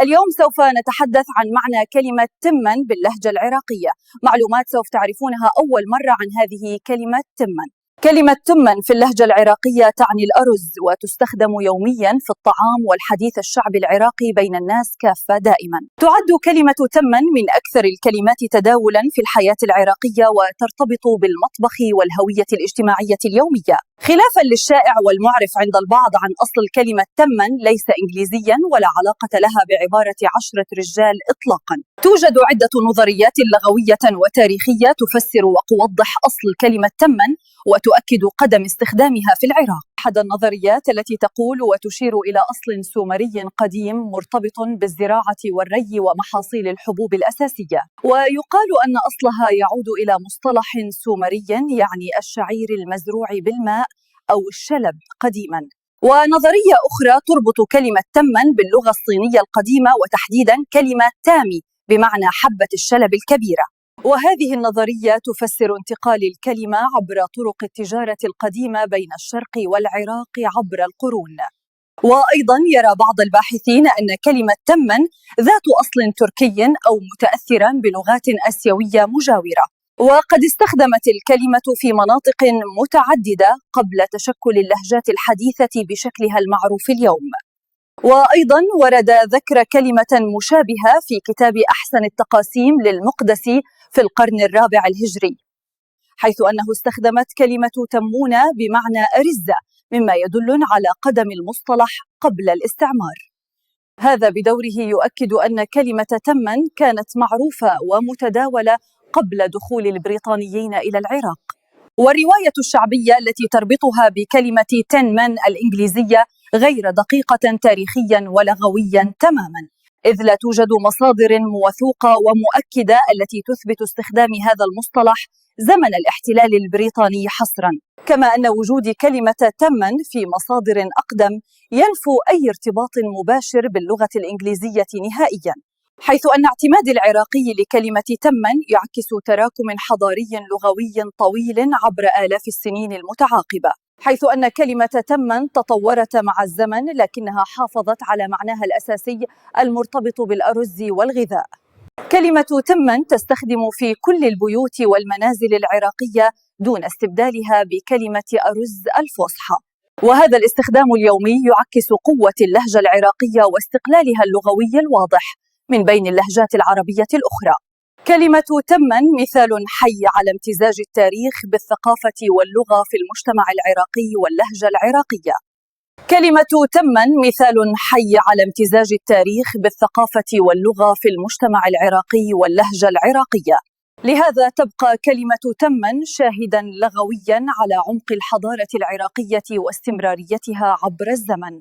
اليوم سوف نتحدث عن معنى كلمة تماً باللهجة العراقية. معلومات سوف تعرفونها أول مرة عن هذه كلمة تماً. كلمة تماً في اللهجة العراقية تعني الأرز، وتستخدم يومياً في الطعام والحديث الشعبي العراقي بين الناس كافة دائماً. تعد كلمة تماً من أكثر الكلمات تداولاً في الحياة العراقية، وترتبط بالمطبخ والهوية الاجتماعية اليومية، خلافاً للشائع والمعرف عند البعض عن أصل الكلمة تماً ليس إنجليزياً ولا علاقة لها بعبارة 10 رجال إطلاقاً. توجد عدة نظريات لغوية وتاريخية تفسر وتوضح أصل كلمة تماً وتؤكد قدم استخدامها في العراق. أحد النظريات التي تقول وتشير إلى أصل سومري قديم مرتبط بالزراعة والري ومحاصيل الحبوب الأساسية، ويقال أن أصلها يعود إلى مصطلح سومري يعني الشعير المزروع بالماء أو الشلب قديما. ونظرية أخرى تربط كلمة تماً باللغة الصينية القديمة، وتحديدا كلمة تامي بمعنى حبة الشلب الكبيرة. وهذه النظرية تفسر انتقال الكلمة عبر طرق التجارة القديمة بين الشرق والعراق عبر القرون. وأيضا يرى بعض الباحثين أن كلمة تماً ذات أصل تركي أو متأثرا بلغات آسيوية مجاورة، وقد استخدمت الكلمة في مناطق متعددة قبل تشكل اللهجات الحديثة بشكلها المعروف اليوم. وأيضا ورد ذكر كلمة مشابهة في كتاب أحسن التقاسيم للمقدسي في القرن الرابع الهجري، حيث أنه استخدمت كلمة تمون بمعنى أرزة، مما يدل على قدم المصطلح قبل الاستعمار. هذا بدوره يؤكد أن كلمة تماً كانت معروفة ومتداولة قبل دخول البريطانيين إلى العراق. والرواية الشعبية التي تربطها بكلمة تنمن الإنجليزية غير دقيقة تاريخيا ولغويا تماما، إذ لا توجد مصادر موثوقة ومؤكدة التي تثبت استخدام هذا المصطلح زمن الاحتلال البريطاني حصرا، كما أن وجود كلمة تماً في مصادر أقدم ينفو أي ارتباط مباشر باللغة الإنجليزية نهائيا، حيث أن اعتماد العراقي لكلمة تماً يعكس تراكم حضاري لغوي طويل عبر آلاف السنين المتعاقبة، حيث أن كلمة تماً تطورت مع الزمن لكنها حافظت على معناها الأساسي المرتبط بالأرز والغذاء. كلمة تماً تستخدم في كل البيوت والمنازل العراقية دون استبدالها بكلمة أرز الفصحى، وهذا الاستخدام اليومي يعكس قوة اللهجة العراقية واستقلالها اللغوي الواضح من بين اللهجات العربية الأخرى. كلمة تماً مثال حي على امتزاج التاريخ بالثقافة واللغة في المجتمع العراقي واللهجة العراقية. كلمة تماً مثال حي على امتزاج التاريخ بالثقافة واللغة في المجتمع العراقي واللهجة العراقية. لهذا تبقى كلمة تماً شاهداً لغوياً على عمق الحضارة العراقية واستمراريتها عبر الزمن.